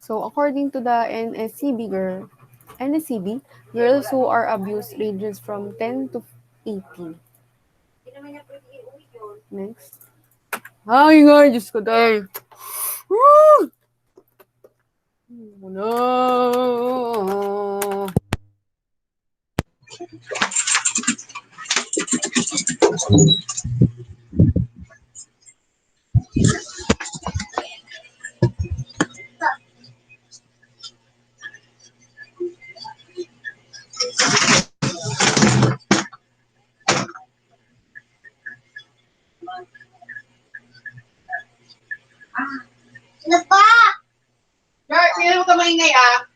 So according to the NSCB, girls who are abused ranges from 10 to 80. Next. Ay nga, Diyos ko dahil. Woo! No. Ano pa? Jar, hindi mo ka maingay ah.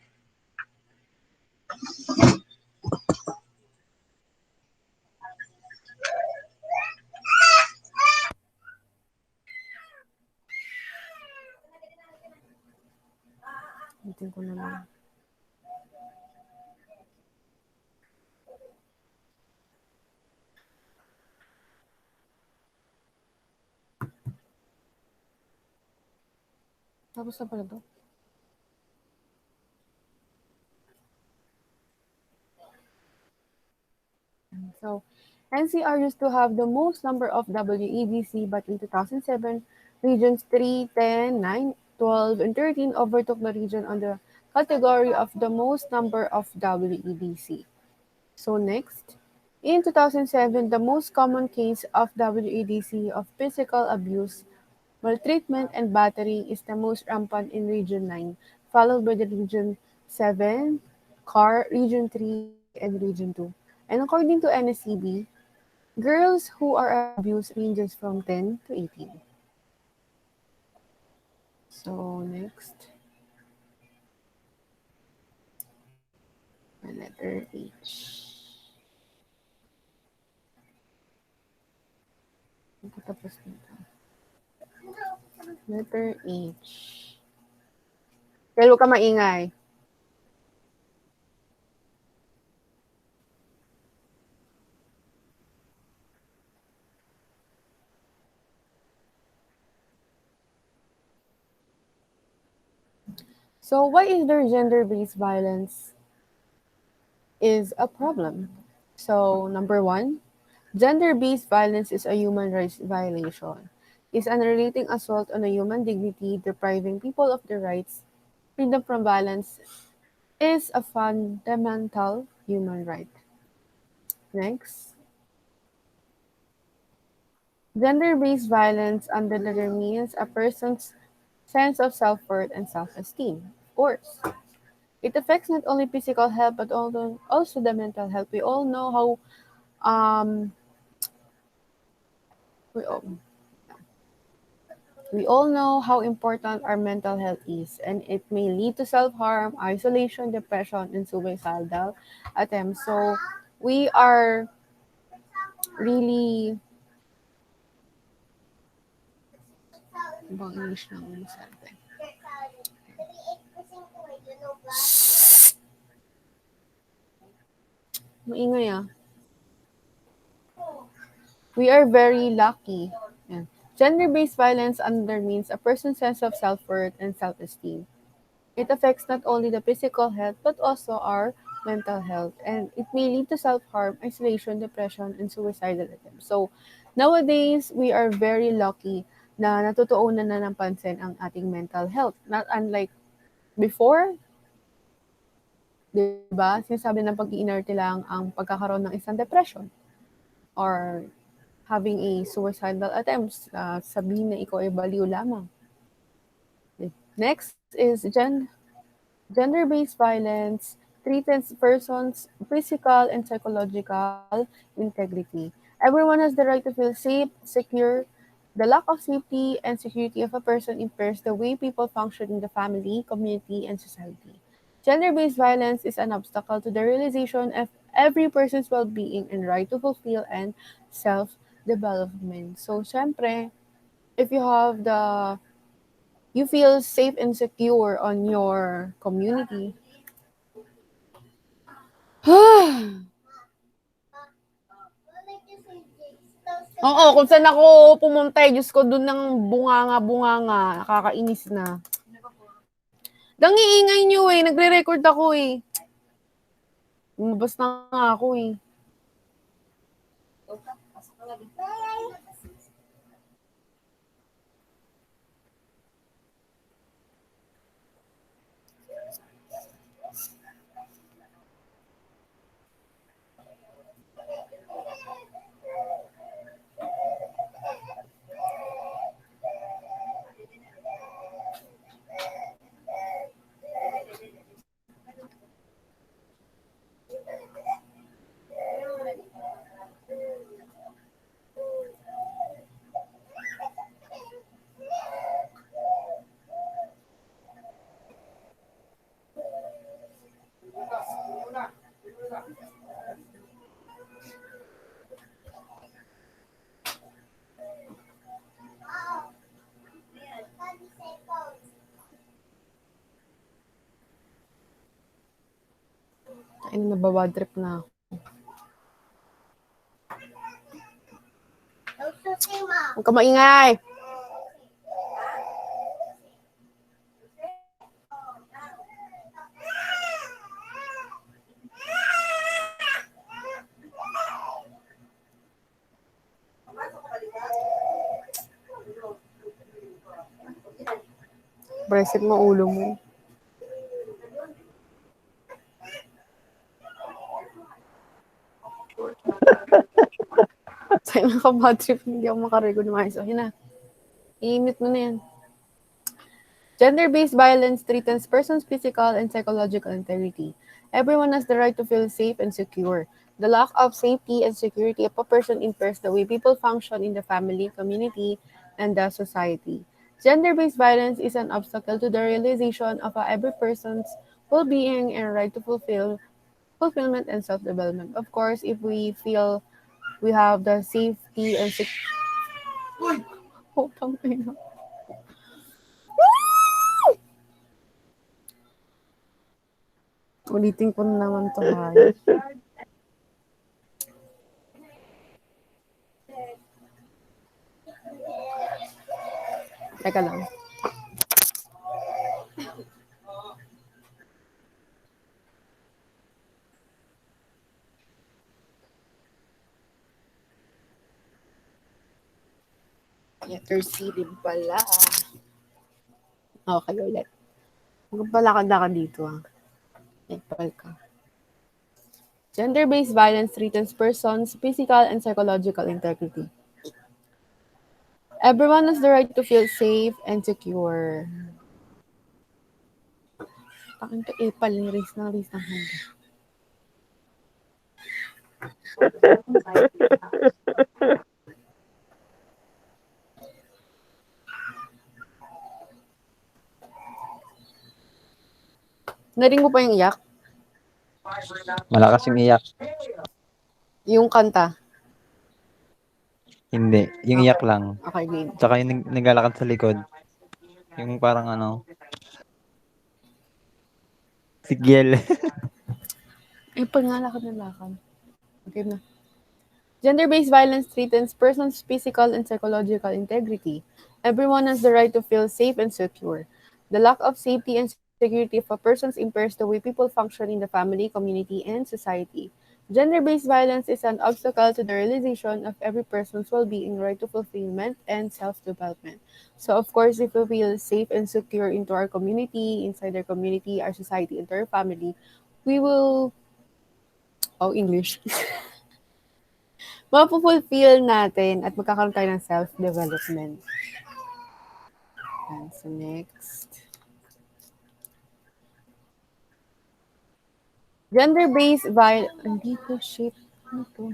Bitin ko naman. Tapos na pala to. So, NCR used to have the most number of WEDC, but in 2007, regions 3, 10, 9, 12, and 13 overtook the region on the category of the most number of WEDC. So next, in 2007, the most common case of WEDC of physical abuse, maltreatment, and battery is the most rampant in Region 9, followed by the Region 7, CAR, Region 3, and Region 2. And according to NSCB, girls who are abused ranges from 10 to 18. So next, letter H. Tapos nito. Letter H. Pero huwag ka maingay. So why is there gender-based violence is a problem? So number one, gender-based violence is a human rights violation. It's an unrelenting assault on a human dignity, depriving people of their rights. Freedom from violence is a fundamental human right. Next, gender-based violence undermines a person's sense of self-worth and self-esteem. Of course, it affects not only physical health but also the mental health. Um we all, we all know how important our mental health is, and it may lead to self-harm, isolation, depression, and suicidal attempts. So we are really bang English na masabi. Maingay ah. We are very lucky. Yan. Gender-based violence undermines a person's sense of self-worth and self-esteem. It affects not only the physical health but also our mental health, and it may lead to self-harm, isolation, depression, and suicidal attempts. So, nowadays, we are very lucky na natutuunan na ng pansin ang ating mental health. Not unlike before, di ba? Sinasabi ng pag-iinerte lang ang pagkakaroon ng isang depression or having a suicidal attempts, sabihin na ikaw ay baliw lamang. Next is gender-based violence threatens persons' physical and psychological integrity. Everyone has the right to feel safe, secure. The lack of safety and security of a person impairs the way people function in the family, community, and society. Gender-based violence is an obstacle to the realization of every person's well-being and right to fulfill and self-development. So, syempre, if you feel safe and secure on your community. Oo, kung saan ako pumunta, Diyos ko, doon ng bunganga-bunganga, nakakainis na. Iingay nyo eh. Nagre-record ako eh. Lumabas na nga ako eh. Ay, nababad trip na ako. Huwag ka maingay! Bresit mo ulo mo. Sa'yo nakabad trip, hindi ako makarecord ng ayos. Okay na. I-mute mo na yan. Gender-based violence threatens persons' physical and psychological integrity. Everyone has the right to feel safe and secure. The lack of safety and security of a person impairs the way people function in the family, community, and the society. Gender-based violence is an obstacle to the realization of every person's well-being and right to fulfillment and self-development. Of course, if we feel we have the safety and security. Oh, tangina. Ulitin ko na naman to, hay. Teka lang. Letter C din pala. Okay, ulit. Huwag pala ka dito, ah. Ipal ka. Gender-based violence threatens persons' physical and psychological integrity. Everyone has the right to feel safe and secure. Takin to ipal ni raise ng hand. Naring mo pa yung iyak? Malakas yung iyak. Yung kanta? Hindi. Yung iyak lang. Okay, game. Tsaka yung naglalakad sa likod. Yung parang ano. Sigyel. Ipal nga lakad na lakad. Okay na. Gender-based violence threatens persons' physical and psychological integrity. Everyone has the right to feel safe and secure. The lack of safety and security of a person impairs the way people function in the family, community, and society. Gender-based violence is an obstacle to the realization of every person's well-being, right to fulfillment, and self-development. So, of course, if we feel safe and secure into our community, inside our community, our society, into our family, we will... Oh, English. Mapufulfill natin at magkakaroon tayo ng self-development. And so next. Gender-based violence. Hindi ko shit. Ano to?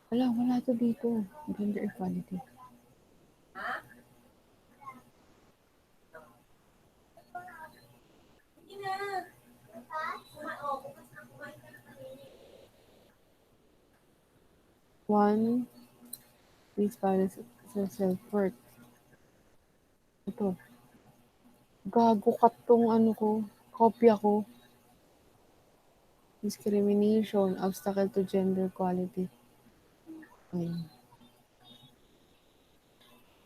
Wala to dito. Gender equality. One, based violence sa self-worth. Ito. Gago ka tong ano ko. Kopya ko. Discrimination, obstacle to gender equality. Ayun.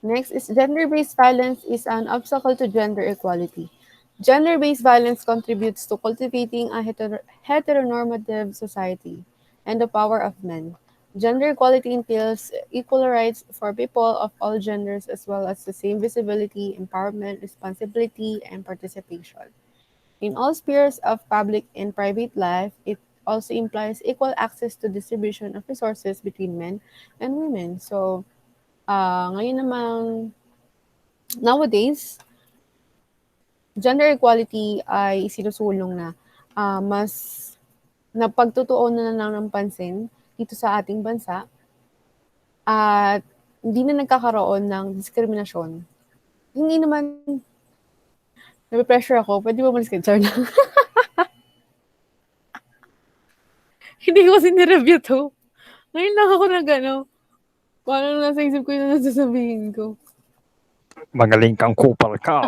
Next is gender-based violence is an obstacle to gender equality. Gender-based violence contributes to cultivating a heteronormative society and the power of men. Gender equality entails equal rights for people of all genders as well as the same visibility, empowerment, responsibility, and participation. In all spheres of public and private life, it also implies equal access to distribution of resources between men and women. So, ngayon namang nowadays, gender equality ay isinusulong na mas napagtutuunan na lang ng pansin dito sa ating bansa at hindi na nagkakaroon ng diskriminasyon. Hindi naman, nape-pressure ako, pwede ba umalis ka? Char lang. Hindi ko kasi nireview to. Ngayon lang ako nag ano, parang nasa isip ko yung nasasabihin ko. Magaling kang kupal ka.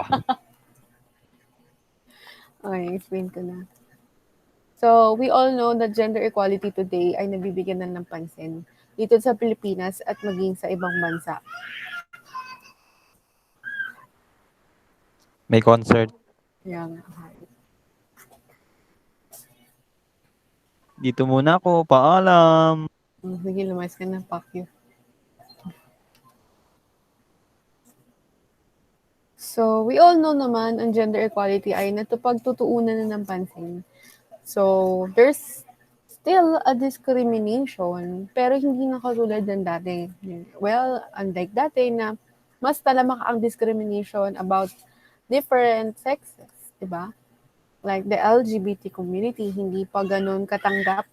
Okay, explain ko na. So, we all know that gender equality today ay nabibigyan na ng pansin dito sa Pilipinas at maging sa ibang bansa. May concert. Yan. Dito muna ako. Paalam. Sige, lumayas ka na. Fuck you. So, we all know naman ang gender equality ay natupagtutuunan na ng pansin. So, there's still a discrimination, pero hindi na katulad ng dati. Well, unlike dati na mas talamak ang discrimination about different sexes, di ba? Like the LGBT community, hindi pa ganun katanggap.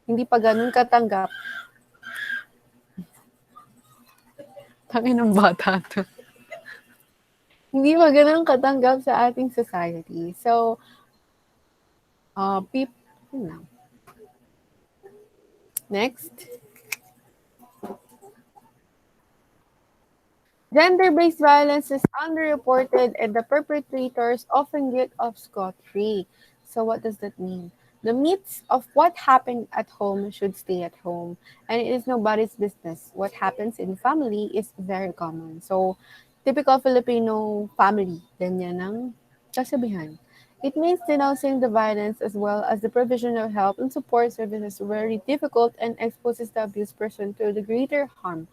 Hindi pa ganun katanggap. Tangin ng bata to. Hindi pa ganun katanggap sa ating society. So, people, next. Gender-based violence is underreported and the perpetrators often get off scot-free. So what does that mean? The myths of what happened at home should stay at home, and it is nobody's business. What happens in family is very common. So, typical Filipino family, ganyan ang kasabihan. It means denouncing the violence as well as the provision of help and support services very difficult and exposes the abused person to the greater harm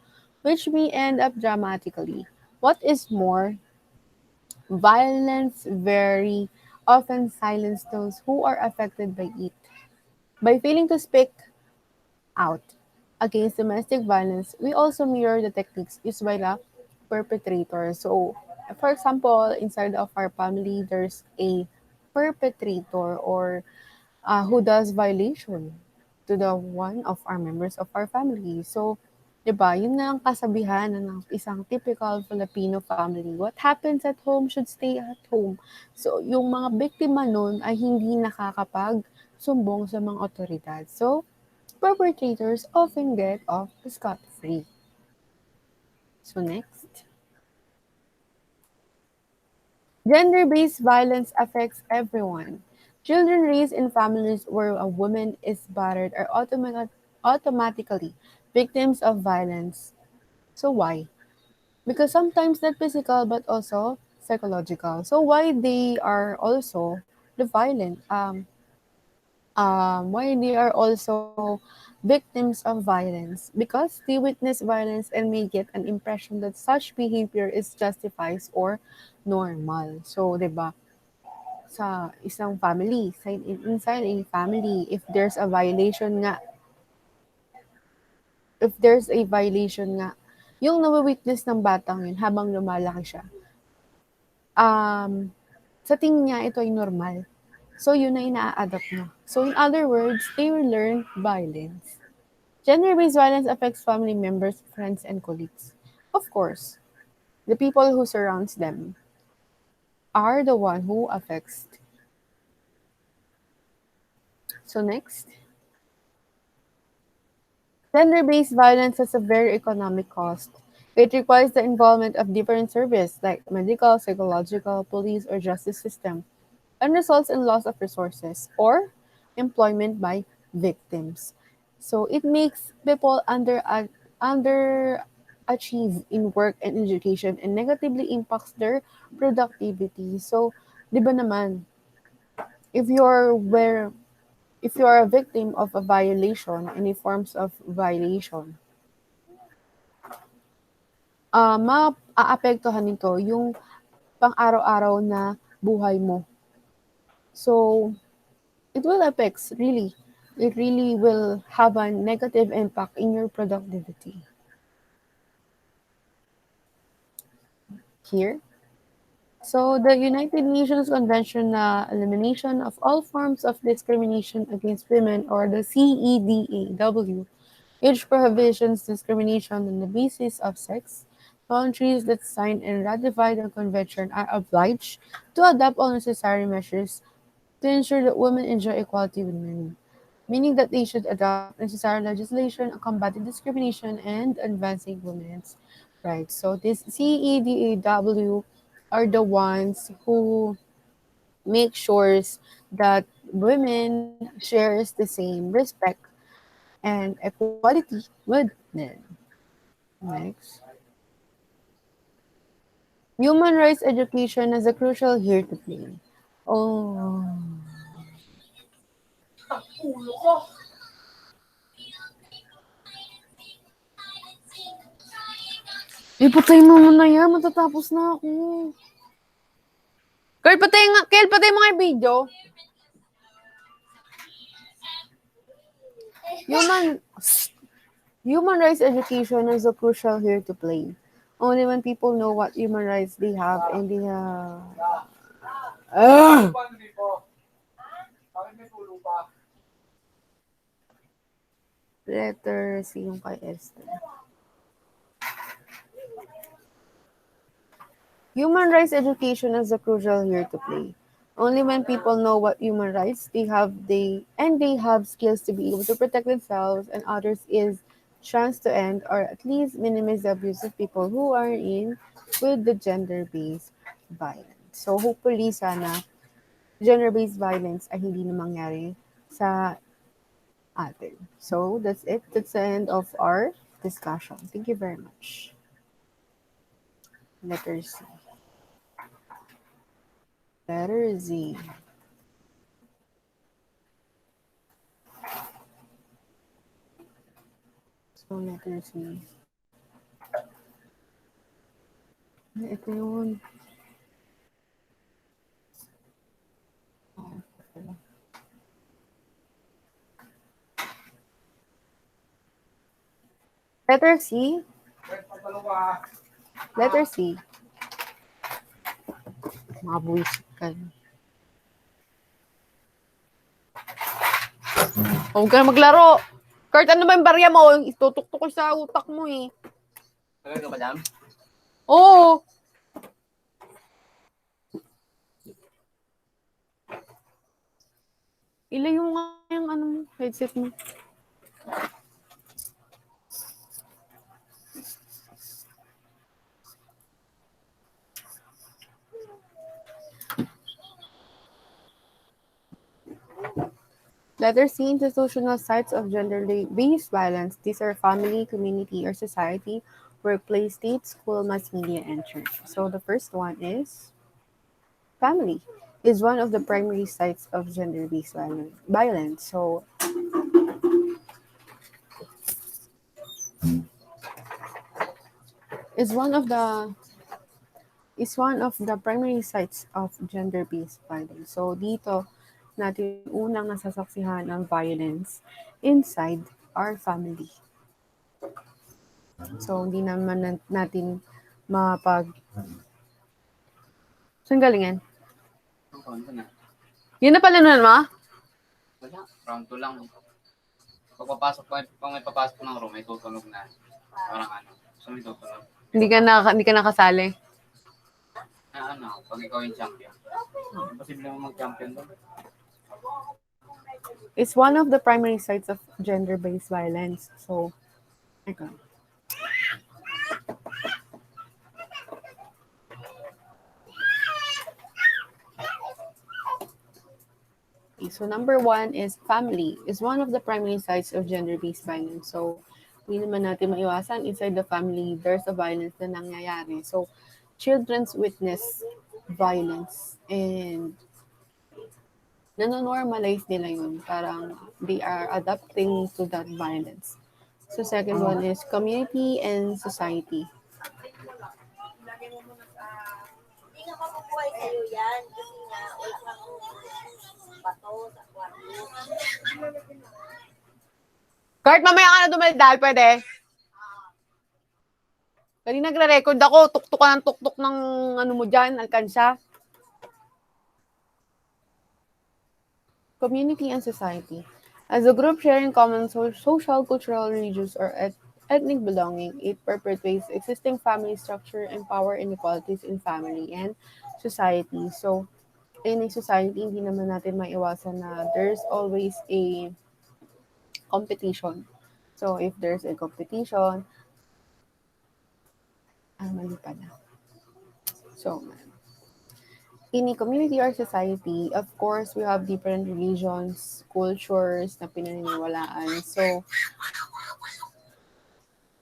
which may end up dramatically. What is more, violence very often silences those who are affected by it. By failing to speak out against domestic violence, we also mirror the techniques used by the perpetrator. So, for example, inside of our family, there's a perpetrator or who does violation to the one of our members of our family. So, 'di ba, yun na ang kasabihan ng isang typical Filipino family. What happens at home should stay at home. So, yung mga biktima nun ay hindi nakakapag-sumbong sa mga otoridad. So, perpetrators often get off scot-free. So, next. Gender-based violence affects everyone. Children raised in families where a woman is battered are automatically victims of violence. So why? Because sometimes not physical but also psychological. So why they are also the violent why they are also victims of violence because they witness violence and may get an impression that such behavior is justified or normal. So, 'di ba? Sa isang family, inside a family, if there's a violation nga, yung nawi-witness ng batang yun habang lumalaki siya, sa tingin niya ito ay normal. So, yun na ina-adapt niya. So, in other words, they will learn violence. Gender-based violence affects family members, friends, and colleagues. Of course, the people who surrounds them are the one who affects. So next, gender-based violence has a very economic cost. It requires the involvement of different services like medical, psychological, police, or justice system, and results in loss of resources or employment by victims. So it makes people achieve in work and education and negatively impacts their productivity. So, di ba naman, if you're where if you are a victim of a violation, any forms of violation, maaapektuhan nito yung pang-araw-araw na buhay mo. So, it will affects really. It really will have a negative impact in your productivity. Here, so the United Nations Convention na Elimination of All Forms of Discrimination Against Women, or the CEDAW, which prohibits discrimination on the basis of sex. Countries that sign and ratify the convention are obliged to adopt all necessary measures to ensure that women enjoy equality with men, meaning that they should adopt necessary legislation on combating discrimination and advancing women's rights. So this CEDAW are the ones who make sure that women shares the same respect and equality with men. Next. Human rights education has a crucial here to play. Oh. Ulo ko. Ipatay mo muna yan. Matatapos na ako. Kyle, patay mo nga yung video. Human, human rights education is a crucial here to play. Only when people know what human rights they have and they have... Letter C yung kay Esther. Human rights education is a crucial here to play. Only when people know what human rights they have skills to be able to protect themselves and others is chance to end or at least minimize the abuse of people who are in with the gender-based violence. So hopefully sana gender-based violence ay hindi na mangyari sa atin. So that's it. That's the end of our discussion. Thank you very much. Letter C. Letter Z. So, letter C. Ito yun. Letter C. Letter C. Mga buwisit ka. Huwag ka na maglaro. Kurt, ano ba yung barya mo? Itutuktok ko sa utak mo eh. Talaga ba, madam? Oo. Ilayo nga yung headset mo. Letter C, institutional sites of gender-based violence. These are family, community, or society, workplace, state, school, mass media, and church. So the first one is family. Is one of the primary sites of gender-based violence. So is one of the primary sites of gender-based violence. So dito natin unang nasasaksihan ng violence inside our family. So hindi naman natin Saan galing yan? Round 2 na. Yun na pala nun, ma? Wala. Round 2 lang. Pag may papasok ng room, may tutunog na. Parang ano. So may tutunog. Hindi ka nakasali. Pag ikaw yung champion. Imposible mo mag-champion doon. It's one of the primary sites of gender-based violence. So, ikaw. Okay, so number one is family. Is one of the primary sites of gender-based violence. So, hindi naman natin maiwasan inside the family, there's a violence na nangyayari. So, children's witness violence and nanonormalize nila yun. Parang they are adapting to that violence. So, second one is community and society. Hindi nga makukuhay sa'yo yan kasi nga wala kang bato sa kwarto. Kurt, mamaya ka na dumaldal, pwede? Kanina nagre-record ako, tuktok ka ng tuktok ng ano mo dyan, alkansya. Community and society. As a group sharing common social, cultural, religious, or ethnic belonging, it perpetuates existing family structure and power inequalities in family and society. So, in a society, hindi naman natin maiwasan na there's always a competition. So, if there's a competition, mali pala. So, in a community or society, of course, we have different religions, cultures na pinaniniwalaan. So,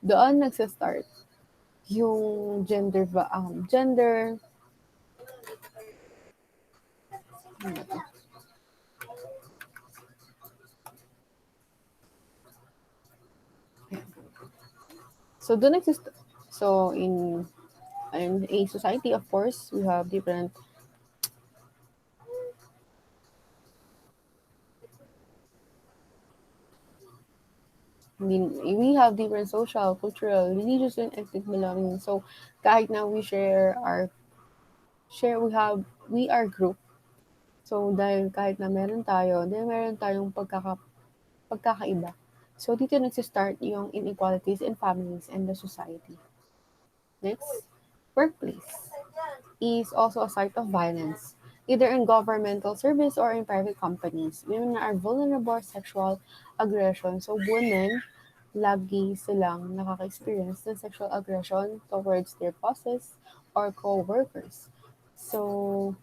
doon nagsa-start yung gender, ano ba to? So, doon so, in a society, of course, we have different we have different social, cultural, religious, and ethnic belonging. So, kahit na we we are group. So, dahil kahit na meron tayong pagkakaiba. So, dito nagsistart yung inequalities in families and the society. Next, workplace is also a site of violence, either in governmental service or in private companies. Women are vulnerable to sexual aggression. So, women, lagi silang nakaka-experience ng sexual aggression towards their bosses or co-workers. So,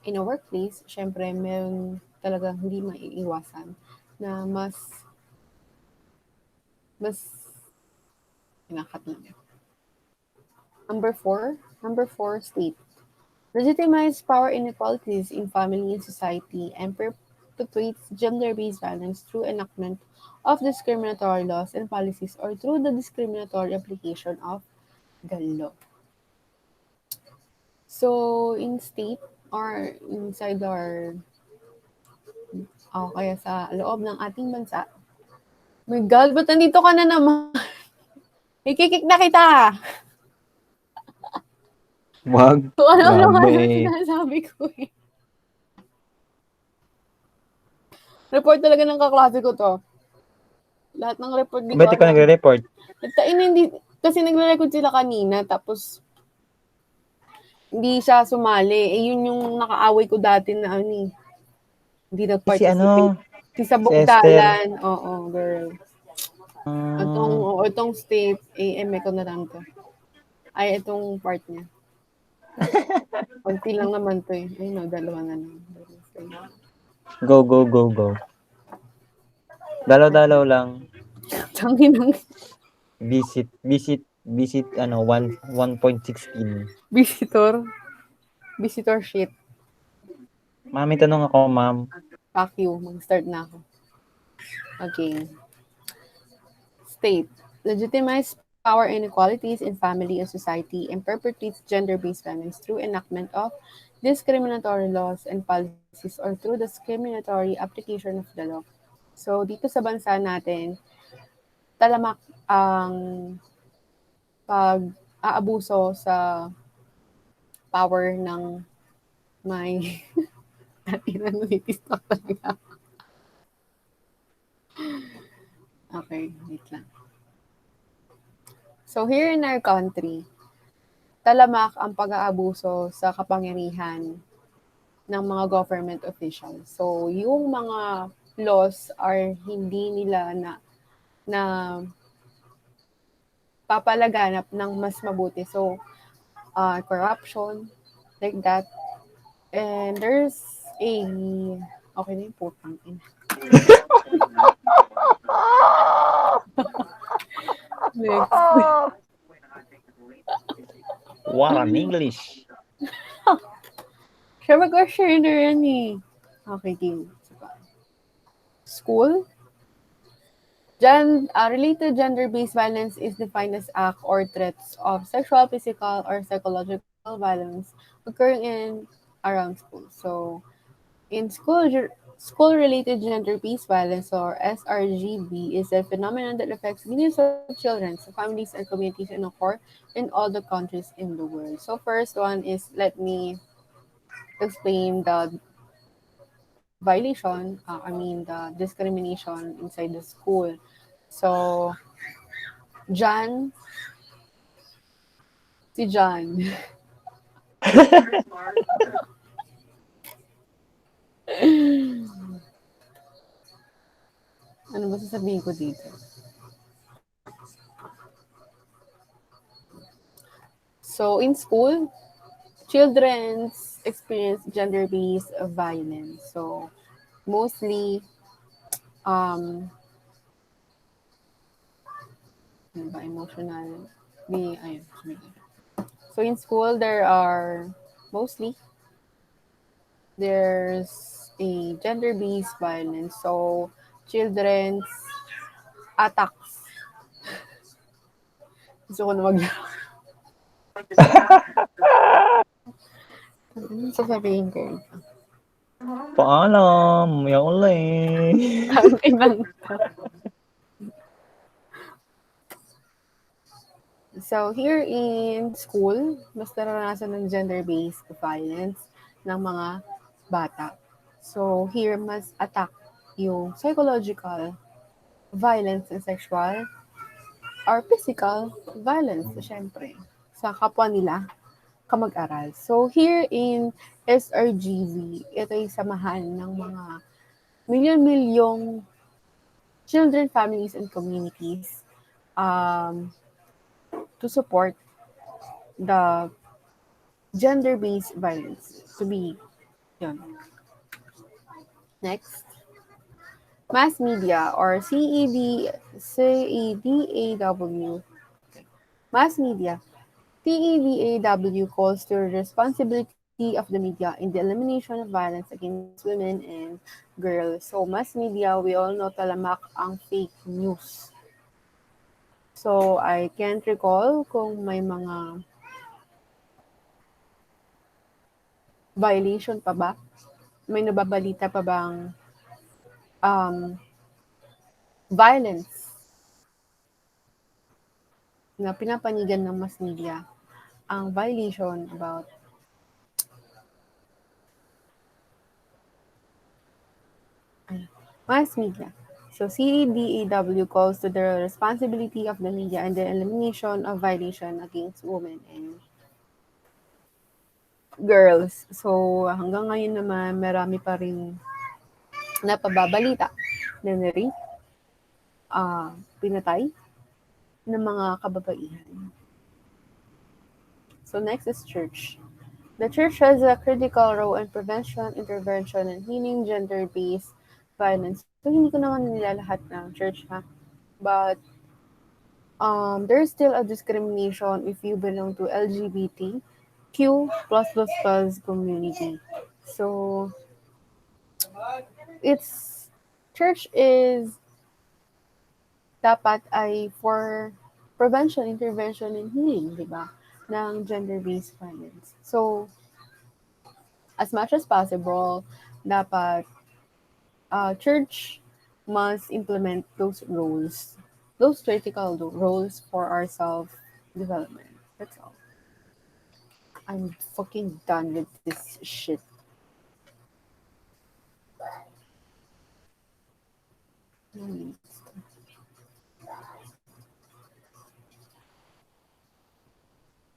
in a workplace, syempre, meron talagang hindi maiiwasan na mas inakat na niya. Number four, state. Legitimize power inequalities in family and society and perpetuates gender-based violence through enactment of discriminatory laws and policies or through the discriminatory application of the law. So, in state or inside kaya sa loob ng ating bansa, my God, ba't nandito ka na naman? Ikikik na kita! Wag. So, ano Grabe nga eh. sinasabi ko eh. Report talaga ng kaklase ko to. Lahat ng report dito. Ba't ikaw nagre-report? Kasi nagre-record sila kanina, tapos hindi siya sumali. Eh, yun yung nakaaway ko dati na ano eh. Hindi Si nag-participate. Si Sabog si Esther. Dalan. Oo, girl. Itong state, AME ko na lang to. Ay, itong part niya. Konti lang naman to eh. Ay, no, dalawa na lang. Go. Dalaw-dalaw lang. Tangin ng Visit 1.16. Visitor sheet. Mami, tanong ako, ma'am. Fuck you. Mag-start na ako. Okay. State. Legitimize power inequalities in family and society and perpetuates gender-based violence through enactment of discriminatory laws and policies or through discriminatory application of the law. So, dito sa bansa natin, talamak ang pag-aabuso sa power ng may talaga. Okay, wait lang. So, here in our country, talamak ang pag-aabuso sa kapangyarihan ng mga government officials. So, yung mga laws are hindi nila na papalaganap ng mas mabuti. So, corruption, like that. And there's okay na yung putang ina. Next. What an English. Siya mag-share na rin eh. Okay, game. School. Related gender-based violence is defined as act or threats of sexual, physical, or psychological violence occurring in around school. So, in school-related gender-based violence or SRGB is a phenomenon that affects millions of children, so families, and communities and occur in all the countries in the world. So, first one is let me explain the violation, the discrimination inside the school. So, John, si John. Ano ba sasabihin ko dito? So, in school, children's experience gender-based violence. So, mostly, um, ano ba, emotional, ayun. So, in school, mostly, there's a gender-based violence. So, children's attacks. Gusto ko na ano sasabihin ko? Paalam, mamaya ulit. Ibang So, here in school, mas naranasan ng gender-based violence ng mga bata. So, here, mas attack yung psychological violence and sexual or physical violence, syempre, sa kapwa nila kamag-aral. So, here in SRGV, ito ay samahan ng mga milyon-milyong children, families, and communities um, to support the gender-based violence to be yun. Next, mass media or CEDAW. Mass media. CEDAW calls to the responsibility of the media in the elimination of violence against women and girls. So, mass media, we all know talamak ang fake news. So, I can't recall kung may mga violation pa ba? May nababalita pa bang violence na pinapanigan ng mass media ang violation about mass media. So, CEDAW calls to the responsibility of the media and the elimination of violation against women and girls. So, hanggang ngayon naman, marami pa rin napababalita na na-rape, pinatay ng mga kababaihan. So, next is church. The church has a critical role in prevention, intervention, and healing gender-based violence. So, hindi ko naman nilalahat ng church, ha? But, there's still a discrimination if you belong to LGBTQ plus community. So, church is dapat ay for prevention, intervention, and healing, di ba? Ng gender-based violence. So, as much as possible, dapat church must implement those roles, those critical roles for our self-development. That's all. I'm fucking done with this shit.